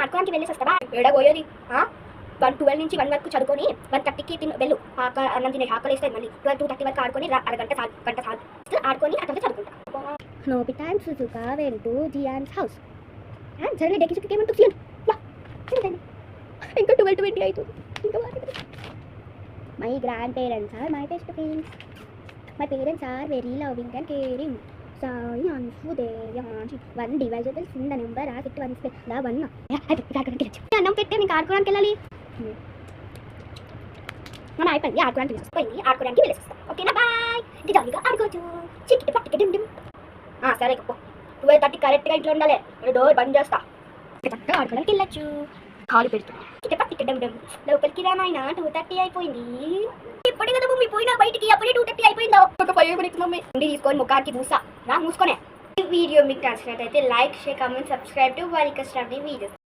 ఆడుకోవడానికి వెళ్ళేసి వస్తావా? ఏడబోయేది 12 నుంచి 1 వరకు చదువుకొని 1:30కి వెళ్ళు. అన్నం తినే ఆకలి వేస్తుంది. మళ్ళీ 2:30 వరకు ఆడుకొని అరగంట చాలు, గంట చాలు ఆడుకొని అక్కడ చదువుకుంటా. Nobita Suzuka went to Gian's house and suddenly Dekisugi came to see ఇంకా 12:20 అవుతుంది. ఇంకా my grandparents are my best friends. My parents are very loving and caring. Sai Anshu Devanshi 1 divisible in the number as it once la 1 అన్నం పెట్టే నీకు ఆడుకోవడానికి వెళ్ళాలి. మనం అయిపోయింది ఆడుకోవడానికి వెళ్ళేస్తాం. ఓకేనా? బాయ్. ఇది జాలీగా ఆడుకోవచ్చు. చిక్కి పట్టికి డిండిమ్. సరే 12:30 కరెక్ట్గా ఇంట్లో ఉండాలి. డోర్ బంద్ చేస్తా. ఆడుకోవడానికి వెళ్ళచ్చు. ఖాళీ పెడుతుంది. పట్టికి డిండిమ్. లోపలికి రామాయణ 2:30 అయిపోయింది. ఇప్పుడే కదా మమ్మీ పోయినా బయటికి, అప్పుడే 2:30 అయిపోయిందో. ఒక 5 మినిట్స్ మమ్మీ తీసుకొని ముఖానికి మూసుకొనే. ఈ వీడియో మీకు నచ్చినట్లయితే like, share, comment, subscribe to వారిక స్టార్ట్ వీడియోస్.